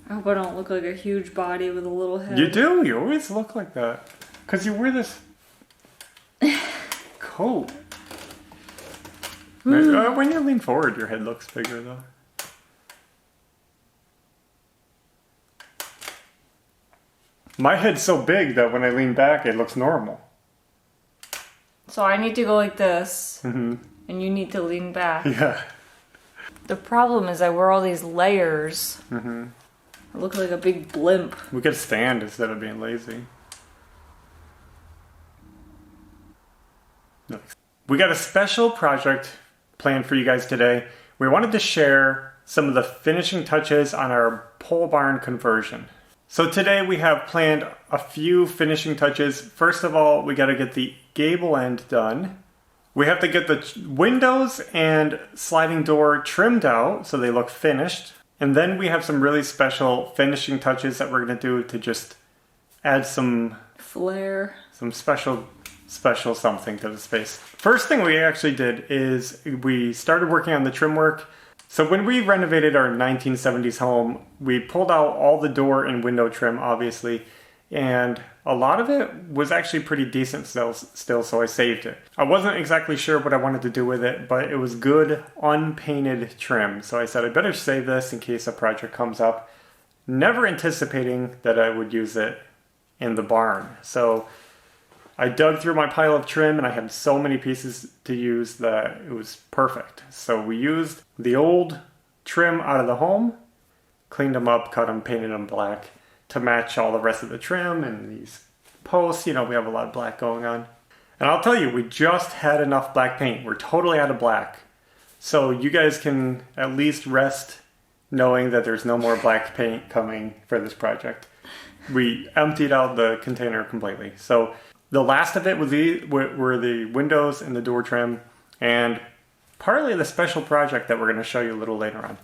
I hope I don't look like a huge body with a little head. You do. You always look like that. Because you wear this coat. When you lean forward, your head looks bigger, though. My head's so big that when I lean back, it looks normal. So I need to go like this, and you need to lean back. Yeah. The problem is I wear all these layers. I look like a big blimp. We could stand instead of being lazy. Nice. We got a special project planned for you guys today. We wanted to share some of the finishing touches on our pole barn conversion. So today we have planned a few finishing touches. First of all, we got to get the gable end done. We have to get the windows and sliding door trimmed out so they look finished. And then we have some really special finishing touches that we're going to do to just add some flair, some special something to the space. First thing we actually did is we started working on the trim work. So when we renovated our 1970s home, we pulled out all the door and window trim, obviously, and a lot of it was actually pretty decent still, so I saved it. I wasn't exactly sure what I wanted to do with it, but it was good, unpainted trim. So I said I better save this in case a project comes up, never anticipating that I would use it in the barn. So I dug through my pile of trim and I had so many pieces to use that it was perfect. So we used the old trim out of the home, cleaned them up, cut them, painted them black to match all the rest of the trim and these posts. You know, we have a lot of black going on. And I'll tell you, we just had enough black paint. We're totally out of black. So you guys can at least rest knowing that there's no more black paint coming for this project. We emptied out the container completely. So the last of it were the windows and the door trim, and partly the special project that we're going to show you a little later on.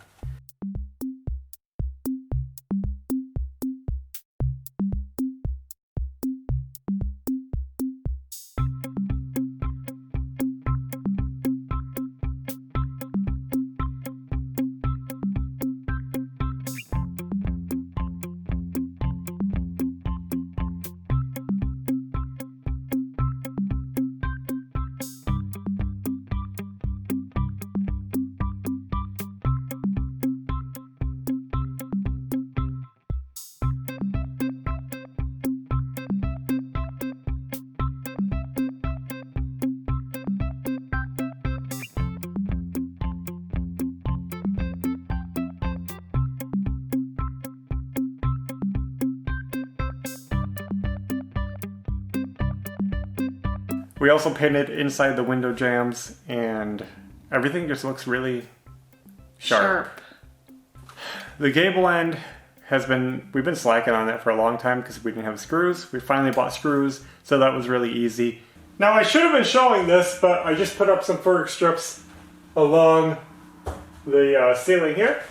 We also painted inside the window jambs, and everything just looks really sharp. The gable end we've been slacking on it for a long time because we didn't have screws. We finally bought screws, so that was really easy. Now I should have been showing this, but I just put up some fur strips along the ceiling here.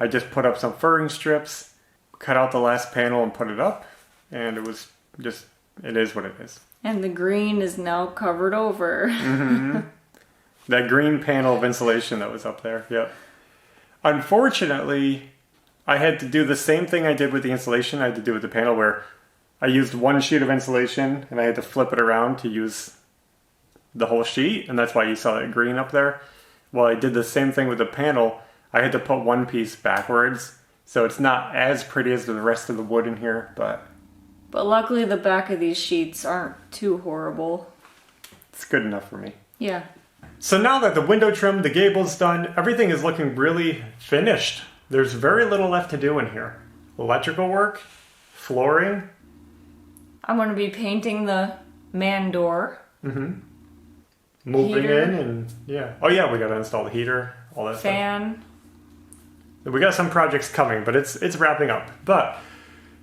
I just put up some furring strips, cut out the last panel and put it up, and it is what it is. And the green is now covered over. That green panel of insulation that was up there, yep. Unfortunately, I had to do the same thing I did with the insulation I had to do with the panel, where I used one sheet of insulation and I had to flip it around to use the whole sheet, and that's why you saw it green up there. Well, I did the same thing with the panel. I had to put one piece backwards, so it's not as pretty as the rest of the wood in here, but luckily the back of these sheets aren't too horrible. it's good enough for me. Yeah. So now that the window trim, the gable's done, everything is looking really finished. There's very little left to do in here. Electrical work, flooring. I'm going to be painting the man door. Moving Heater. in and yeah. Oh yeah, we got to install the heater, all that Fan. stuff. We got some projects coming, but it's wrapping up. But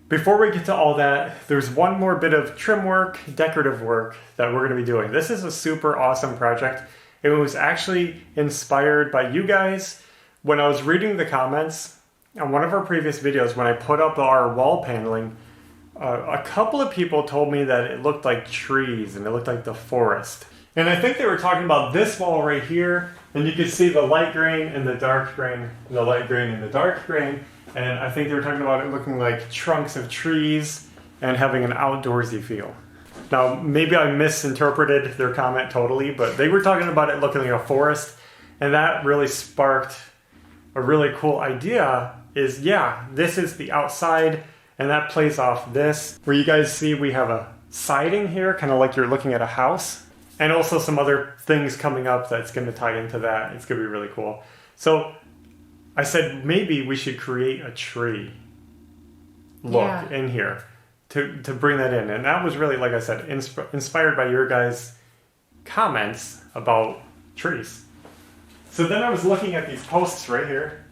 before we get to all that, there's one more bit of trim work, decorative work that we're going to be doing. This is a super awesome project. It was actually inspired by you guys. When I was reading the comments on one of our previous videos, when I put up our wall paneling, a couple of people told me that it looked like trees and it looked like the forest. And I think they were talking about this wall right here, and you could see the light grain and the dark grain, and the light grain and the dark grain. And I think they were talking about it looking like trunks of trees and having an outdoorsy feel. Now, maybe I misinterpreted their comment totally, but they were talking about it looking like a forest, and that really sparked a really cool idea is, yeah, this is the outside, and that plays off this. Where you guys see we have a siding here, kind of like you're looking at a house, and also some other things coming up that's going to tie into that. It's going to be really cool. So I said maybe we should create a tree look in here to bring that in. And that was really, like I said, inspired by your guys' comments about trees. So then I was looking at these posts right here.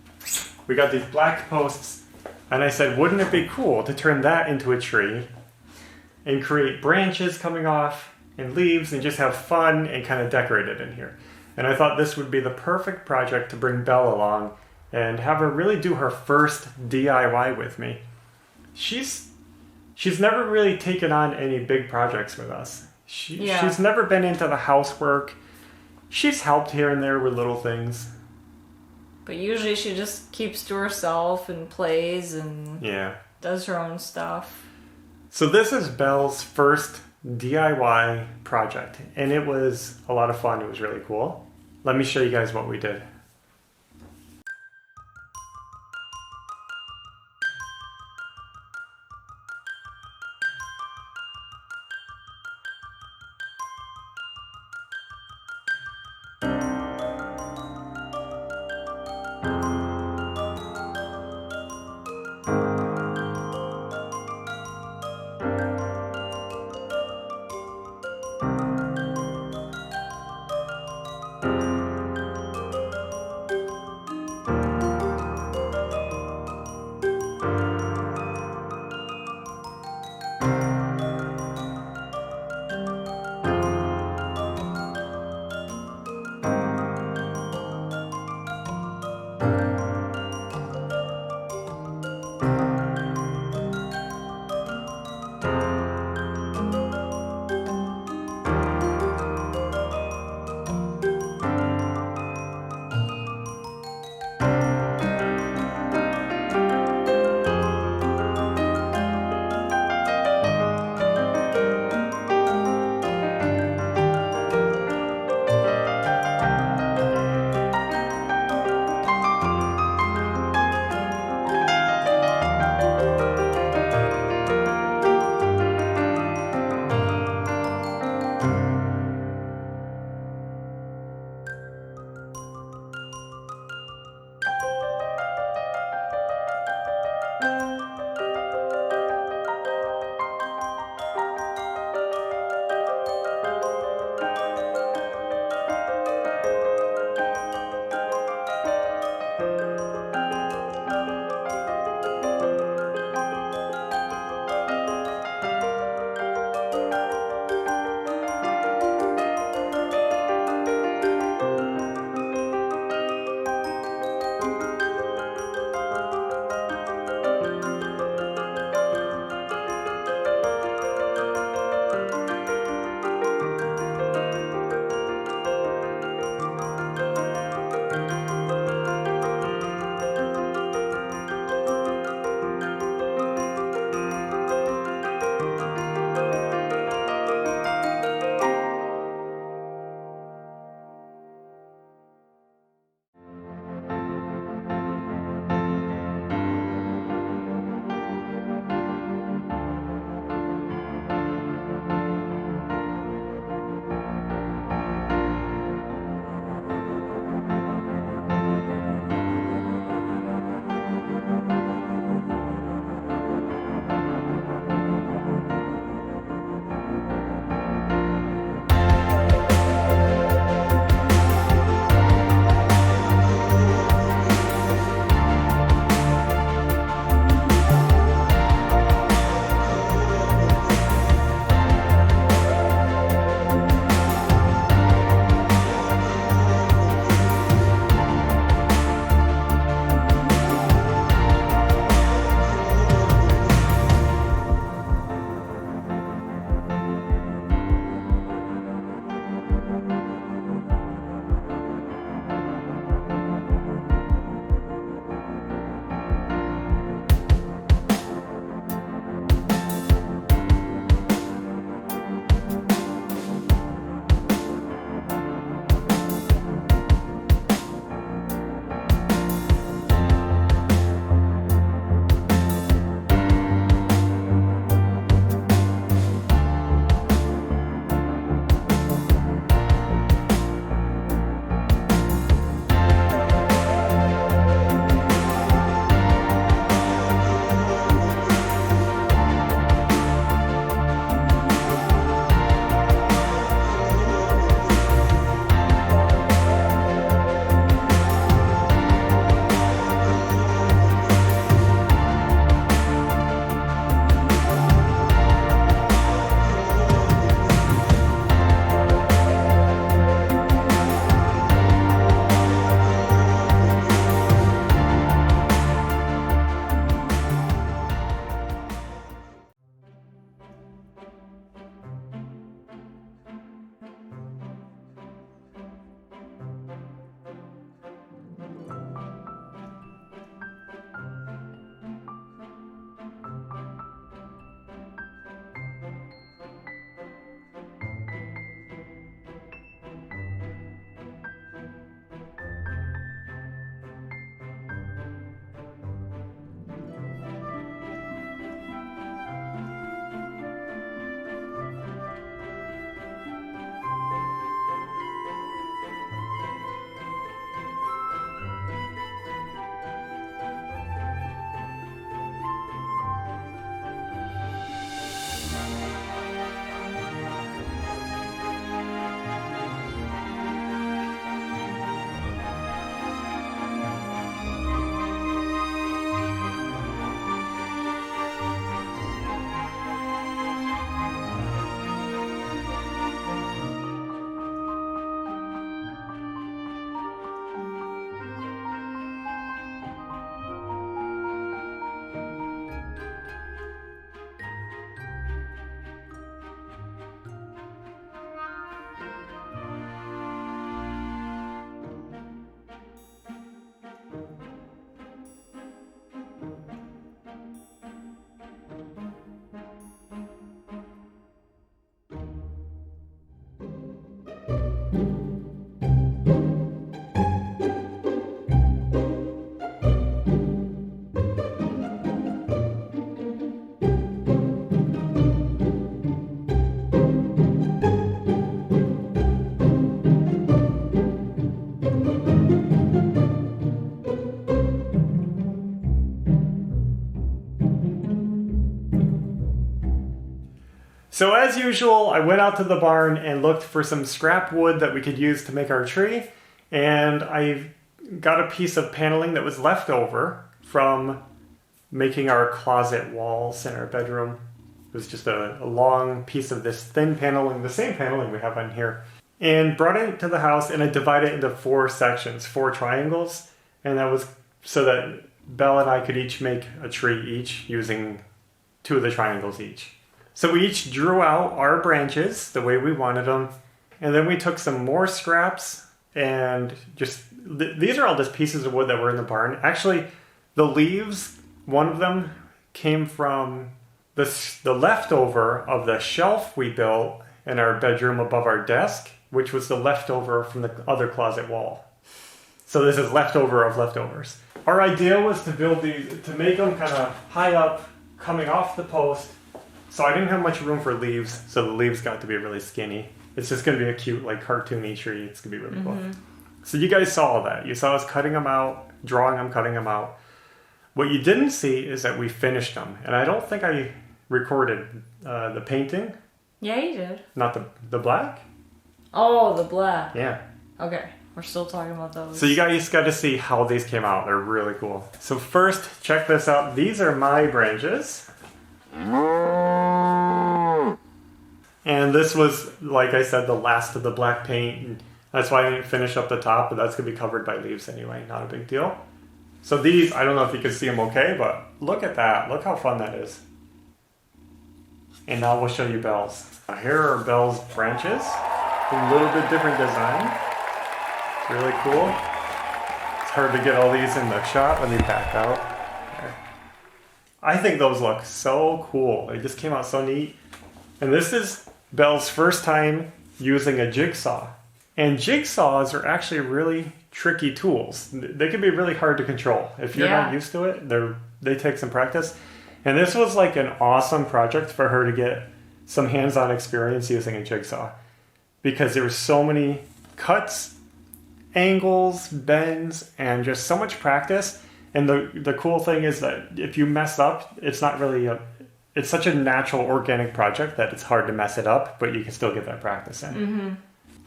We got these black posts, and I said, wouldn't it be cool to turn that into a tree and create branches coming off and leaves and just have fun and kind of decorate it in here. And I thought this would be the perfect project to bring Belle along and have her really do her first DIY with me. She's never really taken on any big projects with us. She's never been into the housework. She's helped here and there with little things. But usually she just keeps to herself and plays and does her own stuff. So this is Belle's first DIY project, and it was a lot of fun. It was really cool. Let me show you guys what we did. So as usual, I went out to the barn and looked for some scrap wood that we could use to make our tree. And I got a piece of paneling that was left over from making our closet walls in our bedroom. It was just a long piece of this thin paneling, the same paneling we have on here. And brought it to the house, and I divided it into 4 sections, 4 triangles. And that was so that Belle and I could each make a tree each using 2 of the triangles each. So we each drew out our branches the way we wanted them. And then we took some more scraps and just, these are all just pieces of wood that were in the barn. Actually, the leaves, one of them came from the leftover of the shelf we built in our bedroom above our desk, which was the leftover from the other closet wall. So this is leftover of leftovers. Our idea was to build these, to make them kind of high up, coming off the post. So I didn't have much room for leaves, so the leaves got to be really skinny. It's just going to be a cute, like, cartoony tree. It's going to be really cool. So you guys saw that. You saw us cutting them out, drawing them, cutting them out. What you didn't see is that we finished them. And I don't think I recorded the painting. Yeah, you did. Not the black? Oh, the black. Yeah. Okay. We're still talking about those. So you guys got to see how these came out. They're really cool. So first, check this out. These are my branches. And this was, like I said, the last of the black paint. And that's why I didn't finish up the top, but that's going to be covered by leaves anyway. Not a big deal. So these, I don't know if you can see them okay, but look at that. Look how fun that is. And now we'll show you Belle's. Here are Belle's branches. A little bit different design. It's really cool. It's hard to get all these in the shot when they back out. There. I think those look so cool. They just came out so neat. And this is Belle's first time using a jigsaw. And jigsaws are actually really tricky tools. They can be really hard to control. If you're not used to it, they take some practice. And this was like an awesome project for her to get some hands-on experience using a jigsaw. Because there were so many cuts, angles, bends, and just so much practice. And the cool thing is that if you mess up, it's not really it's such a natural, organic project that it's hard to mess it up, but you can still get that practice in. Mm-hmm.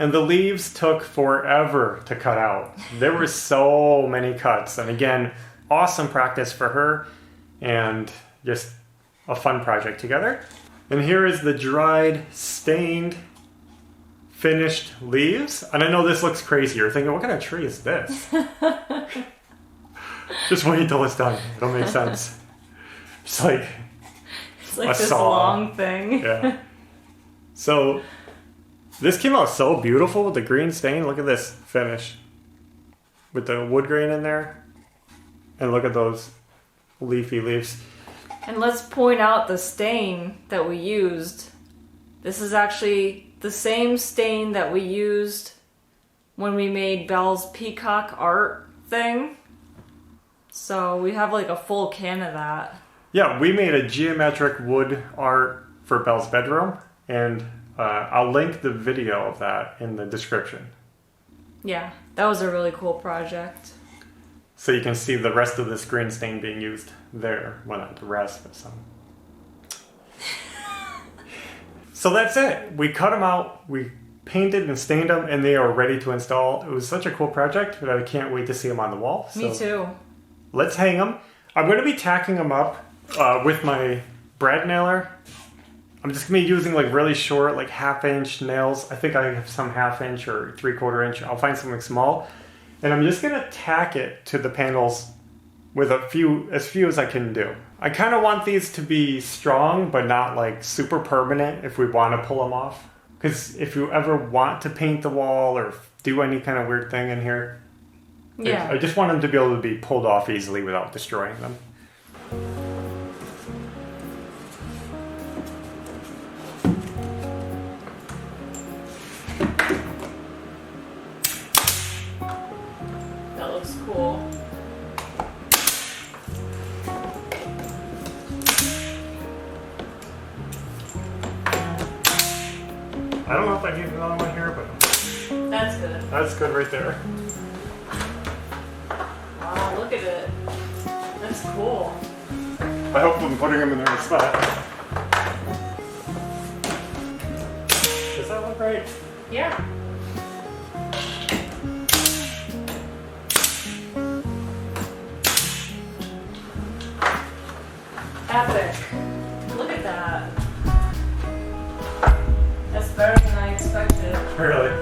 And the leaves took forever to cut out. There were so many cuts. And again, awesome practice for her and just a fun project together. And here is the dried, stained, finished leaves. And I know this looks crazy. You're thinking, what kind of tree is this? Just wait until it's done. It'll make sense. It's like this saw. Long thing. Yeah. So this came out so beautiful with the green stain. Look at this finish with the wood grain in there. And look at those leafy leaves. And let's point out the stain that we used. This is actually the same stain that we used when we made Belle's peacock art thing. So we have like a full can of that. Yeah, we made a geometric wood art for Belle's bedroom, and I'll link the video of that in the description. Yeah, that was a really cool project. So you can see the rest of this green stain being used there. Well, not the rest, but some. So that's it. We cut them out, we painted and stained them, and they are ready to install. It was such a cool project, but I can't wait to see them on the wall. Me too. Let's hang them. I'm going to be tacking them up with my brad nailer. I'm just going to be using like really short, like 1/2 inch nails. I think I have some 1/2 inch or 3/4 inch. I'll find something small. And I'm just going to tack it to the panels with as few as I can do. I kind of want these to be strong, but not like super permanent if we want to pull them off. Because if you ever want to paint the wall or do any kind of weird thing in here, I just want them to be able to be pulled off easily without destroying them. That looks cool. I don't know if I need another one here, but that's good. That's good right there. Wow, look at it. That's cool. I hope I'm putting them in the right spot. right? Yeah. Epic. Look at that. That's better than I expected. Really?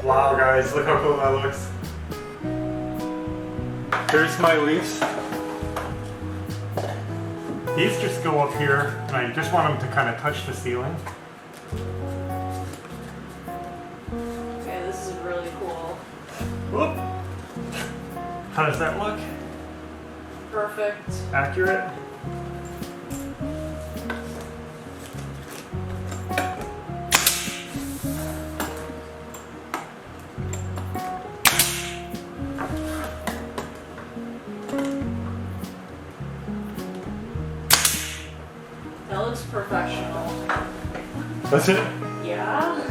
Wow, guys, look how cool that looks. Here's my leaves. These just go up here, and I just want them to kind of touch the ceiling. Okay, this is really cool. Whoop. How does that look? Perfect. Accurate? That looks professional. That's it? Yeah?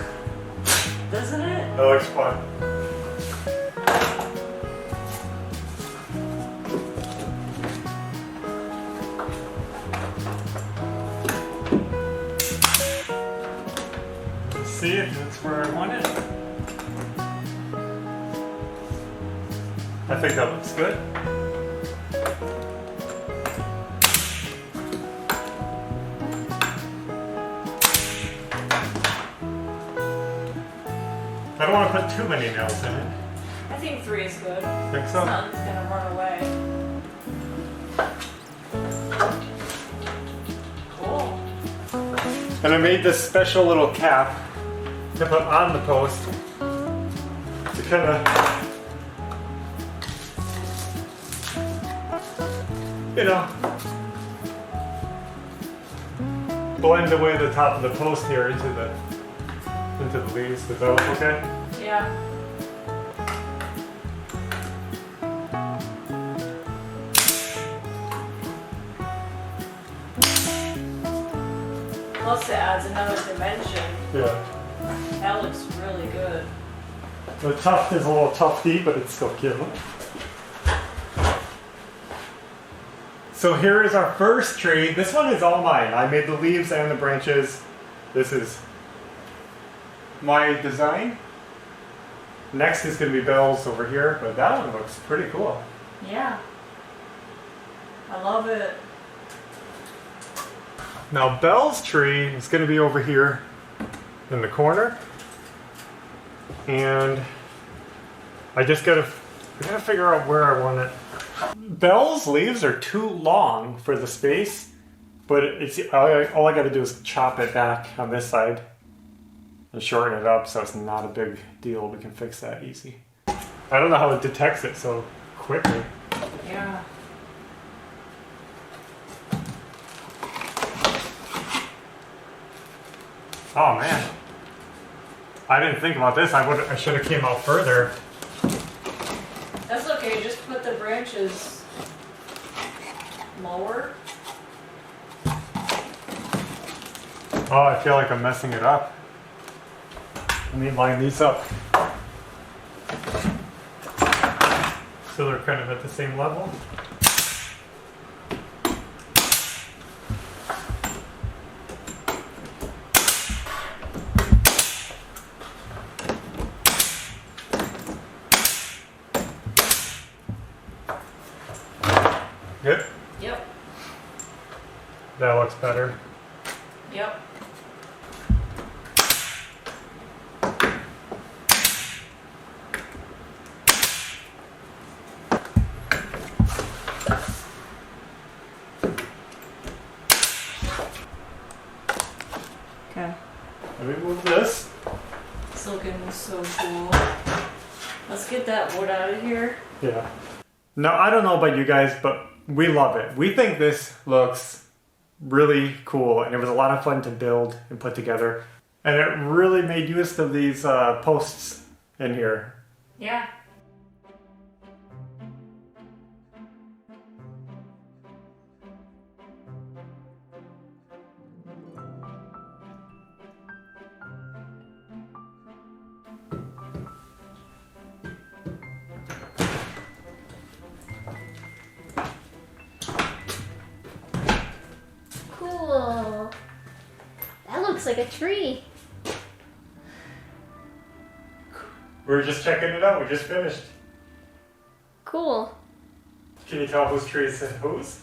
Doesn't it? That looks fun. Let's see if that's where I want it. I think that looks good. I don't want to put too many nails in it. I think 3 is good. Think so? Something's gonna run away. Cool. And I made this special little cap to put on the post to kind of, you know, blend away the top of the post here into the leaves. Does that look okay? Yeah. Plus it adds another dimension. Yeah. That looks really good. The tuft is a little tufty, but it's still cute. So here is our first tree. This one is all mine. I made the leaves and the branches. This is my design. Next is going to be Belle's over here, but that one looks pretty cool. Yeah. I love it. Now Belle's tree is going to be over here in the corner, and I gotta figure out where I want it. Belle's leaves are too long for the space, but it's all I got to do is chop it back on this side and shorten it up so it's not a big deal. We can fix that easy. I don't know how it detects it so quickly. Yeah. Oh man, I didn't think about this. I should have came out further. That's okay, just put the branches lower. Oh, I feel like I'm messing it up. Let me line these up so they're kind of at the same level. Good? Yep. That looks better. Yep. Okay. Let me move this. It's looking so cool. Let's get that wood out of here. Yeah. Now, I don't know about you guys, but we love it. We think this looks really cool, and it was a lot of fun to build and put together. And it really made use of these posts in here. Yeah. Cool. That looks like a tree. We were just checking it out. We just finished. Cool. Can you tell whose tree is whose?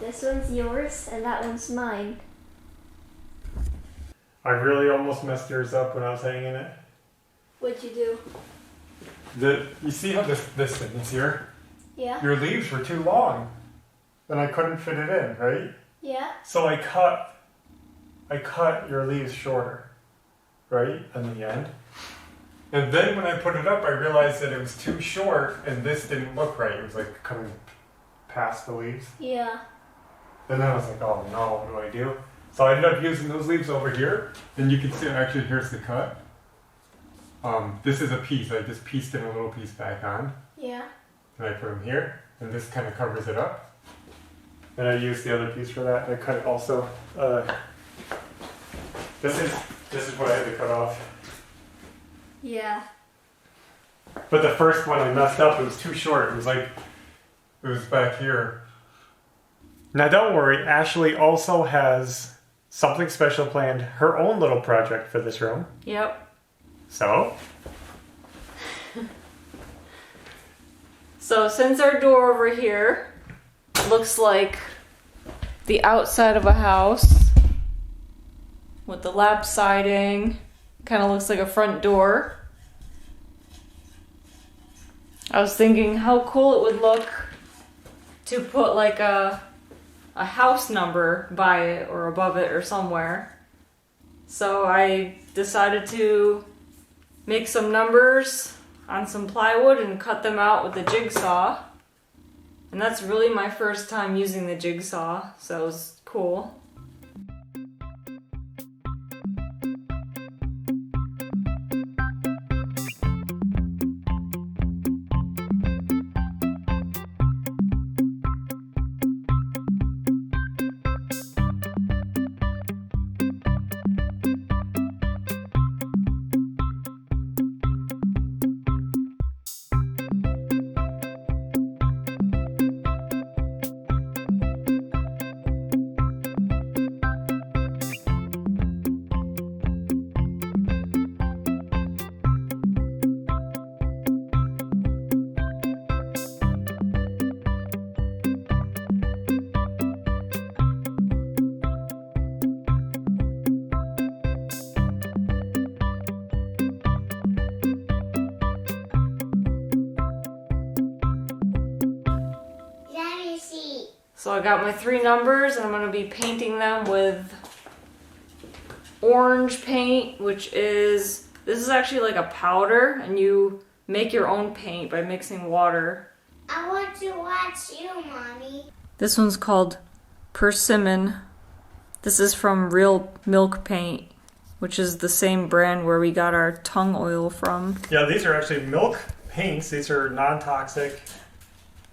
This one's yours and that one's mine. I really almost messed yours up when I was hanging it. What'd you do? You see how this thing is here? Yeah. Your leaves were too long. And I couldn't fit it in, right? Yeah. So I cut your leaves shorter, right, in the end. And then when I put it up, I realized that it was too short and this didn't look right. It was like coming past the leaves. Yeah. And then I was like, oh no, what do I do? So I ended up using those leaves over here. And you can see, actually, here's the cut. This is a piece. I just pieced in a little piece back on. Yeah. And I put them here. And this kind of covers it up. And I used the other piece for that. And I cut it also. This is what I had to cut off. Yeah. But the first one I messed up. It was too short. It was back here. Now don't worry. Ashley also has something special planned. Her own little project for this room. Yep. So? So since our door over here looks like the outside of a house with the lap siding, kind of looks like a front door. I was thinking how cool it would look to put like a house number by it or above it or somewhere. So I decided to make some numbers on some plywood and cut them out with a jigsaw. And that's really my first time using the jigsaw, so it was cool. So I got my 3 numbers and I'm going to be painting them with orange paint, which is, this is actually like a powder and you make your own paint by mixing water. I want to watch you, Mommy. This one's called Persimmon. This is from Real Milk Paint, which is the same brand where we got our tongue oil from. Yeah, these are actually milk paints. These are non-toxic,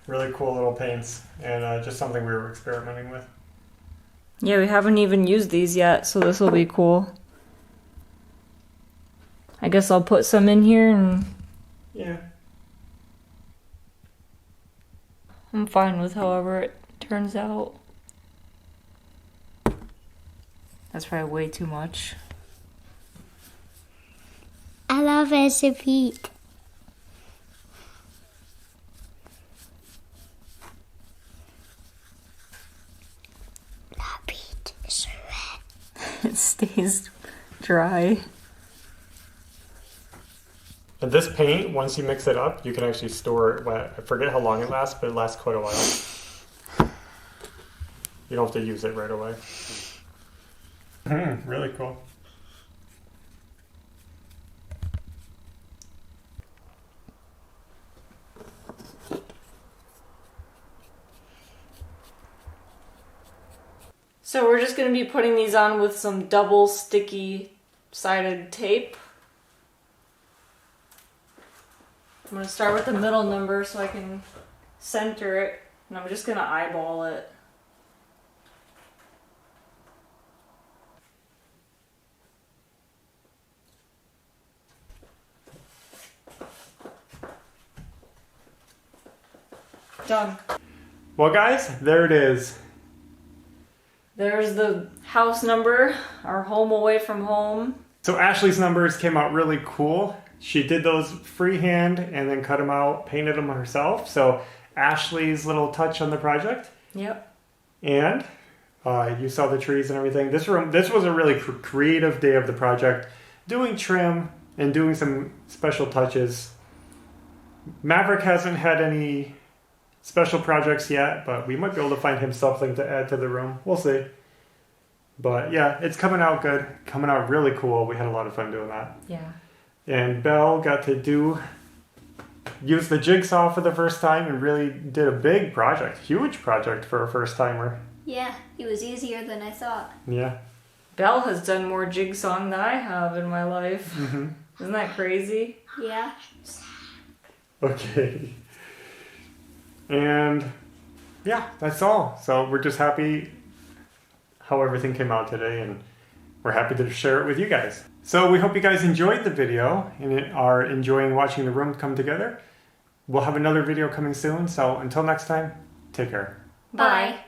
really cool little paints, and just something we were experimenting with. Yeah, we haven't even used these yet, so this will be cool. I guess I'll put some in here and... Yeah. I'm fine with however it turns out. That's probably way too much. I love recipe. It stays dry. And this paint, once you mix it up, you can actually store it. I forget how long it lasts, but it lasts quite a while. You don't have to use it right away. Really cool. So we're just going to be putting these on with some double sticky sided tape. I'm going to start with the middle number so I can center it, and I'm just going to eyeball it. Done. Well guys, there it is. There's the house number, our home away from home. So Ashley's numbers came out really cool. She did those freehand and then cut them out, painted them herself. So Ashley's little touch on the project. Yep. And you saw the trees and everything. This was a really creative day of the project. Doing trim and doing some special touches. Maverick hasn't had any special projects yet, but we might be able to find him something to add to the room. We'll see. But yeah, it's coming out good. Coming out really cool. We had a lot of fun doing that. Yeah. And Belle got to use the jigsaw for the first time and really did a big project. Huge project for a first timer. Yeah, it was easier than I thought. Yeah. Belle has done more jigsawing than I have in my life. Mm-hmm. Isn't that crazy? Yeah. Okay. And yeah, that's all. So we're just happy how everything came out today, and we're happy to share it with you guys. So we hope you guys enjoyed the video and are enjoying watching the room come together. We'll have another video coming soon. So until next time, take care. Bye.